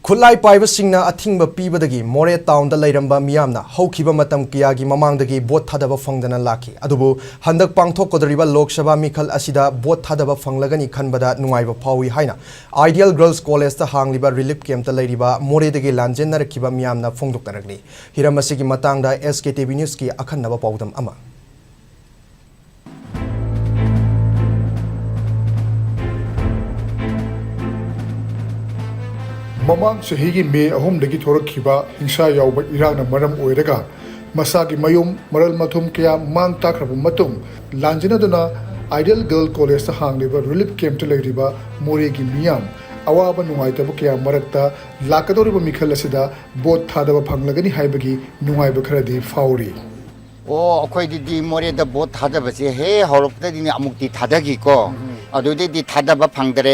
Khulai paibasingna athingba pibadagi More town da lairamba miyamna haukiba matam kiyagi mamangdagi bot thadaba phangdana laki adubu handak pangthokkodariba Lok Sabha mikhal asida bot thadaba phanglagani khanbada nungaiba phawi haina Ideal Girls College ta hangliba relief camp ta lairiba More dagi lanjennarakhiba miyamna phongdoktaragni hiramasigi matangda SKTV news ki akhannaba pawdam ama Mamang sehigi me ahum dagi thorak khiba hingsa yauba irangna maram oiraga masagi mayum maral mathum kya mang takrab matum lanjina duna Ideal Girl College ta hangliba relief camp ta leiriba More gi miyam awaba nungaitaba kya marakta lakadoriba mikhal asida bot thadaba phanglagani haibagi nungaiba kharadi fauri akhoi di More da bot thadaba se he horokta di amuk di thadagi ko adudi di thadaba phangdare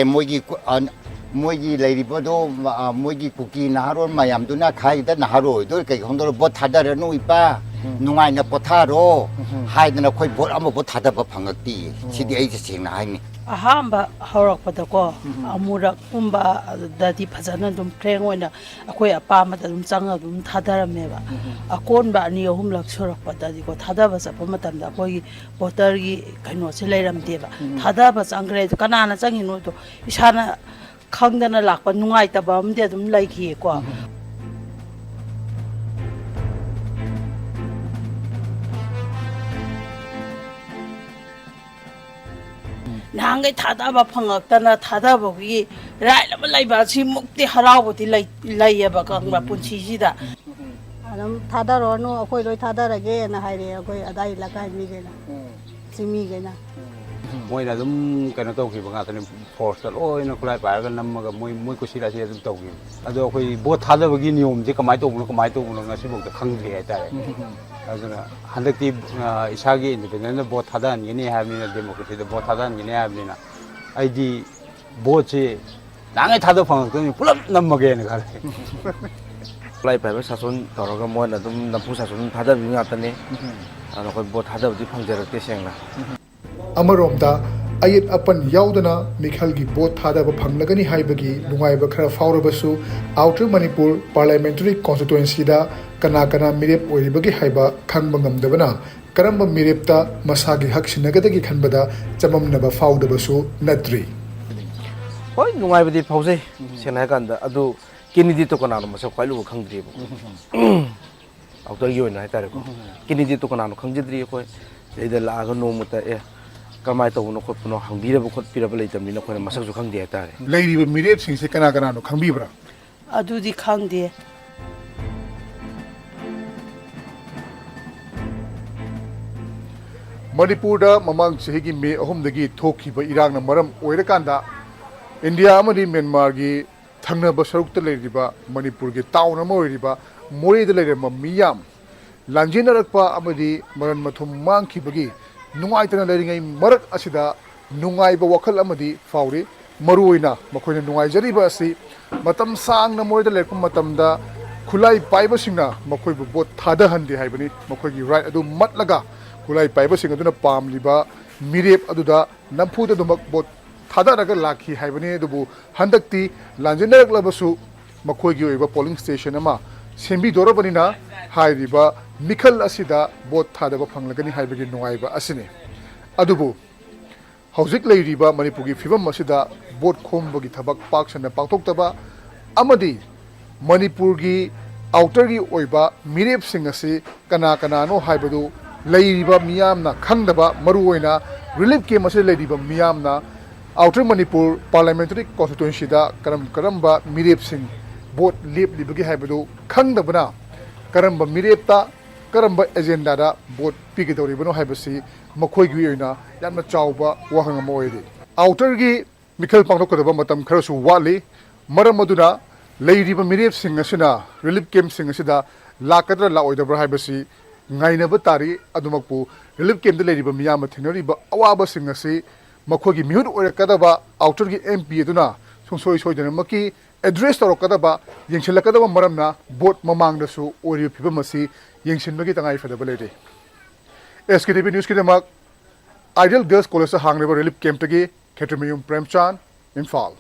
moigi leiribodo moigi kuki naharon mayamduna khaida naharo do kai hondor bot thadara no ipa nungai na potharo haidna khoi bot am bot thadaba phangakti sidi ai singna haini ahamba horakpada ko amurak umba dadi phajana dum preng oina akoi apama dum changa dum thadarameba akon ba ani ahum lak sorakpada di ko thadaba sapa matamda koi botar gi kaino se leiramdeba thadaba changre kanana changino to isana khangdana lakpa nungai taba amde dum laiki ko nangai thadaba phangakta thadaba gi rai lama laiba si mukti harawoti laiba kangba punchi sida adam thadaro no akoi loi thadarage na haire akoi adai lakai mi gena simi gena moina dum kana to ki banga tane force lo ina kulai pa ga nam ga moi ko sira sira dum to ki ado khoi bo thada bagi niyom je kamai to bulo ngasi bok khangri ha tare aduna handakti isagi independent bo thada ni ha mina democracy bo thada ni ha mina aidi bo che nangai thada phang to ni pulap nam ma ge ne ga kulai pa sason toroga moina dum nampu sason thada bi ngatane ano khoi bo thada bi phangjarakte sengna Amaromda ayit apan yaudana mikhalgi bot thadaba phanglagani haibagi nungaiba khara faurabasu Outer Manipur Parliamentary Constituency da kana mirep oiribagi haiba khangba ngamdabana karamba mirepta masagi hak sinagadagi khanbada chamamnaba faudabasu natri hoi nungaiba di phause senai kanda adu kinidi to kana no masa khailu khangdribu Outer gi oina haitare ko kinidi to kana no khangjidri ko leida laga no muta kamai to no khot no hangbira bu khot pira balai tamni no khona masak ju khang de tare leiri be mirep sing se kana no khangbibra adudi khangde Manipur da mamang sehigi me ahum dagi thokhiba irangna maram oirakanda India amadi Myanmar gi thangnaba sarukta leiriba Manipur gi town ama oiriba More da leirema miyam lanjinarakpa amadi maran mathum mangkhibagi nungaitana leiringai marak asida nungaiba wakhal amadi fauri maruina makoina nungaijariba asi matam sangna moida lekum matamda khulai paiba singna makoibu bot thada handi haibani makoigi right adu matlaga khulai paiba sing aduna pamliba mirep aduda nampuda dumak bot thada raga lakhi haibani adubu handakti lanjenarak labasu makoigi oiba polling station ama sembi dorobanina hairiba mikhal asida bot thadaba phanglagani haibagi nungaiba asine adubu hojik leiriba Manipugi fibam asida bot khombagi thabak paksana pangthoktaba amadi Manipurgi outer gi oiba mirep sing asi kana no haibadu leiriba miyamna khangdaba maruoina relief camp ase leiriba miyamna Outer Manipur Parliamentary Constituency da karamba mirep sing bot lep libagi haibadu khangdabana karamba mirepta karamba agenda da bot pigidoribano haibasi makhoigi oina yamna chawba wahang moide outer gi mikhal pangthokadaba matam kharasu wali maram aduna leiriba mirep sing asina relief camp sing asida lakadra la oidabra haibasi ngainaba tari adumakpu relief camp da leiriba miyam thinoriba awaba sing asi makhoigi mihut oirakadaba outer gi MP aduna sungsoi soidana maki address torokadaba yengsilakadaba maramna bot mamangdasu ori phibamasi yengsinbagi tangai fadaba lede SKTV news kidamak Ideal Girls College hangneba relief camp tagi Khetremiyum Premchan Imphal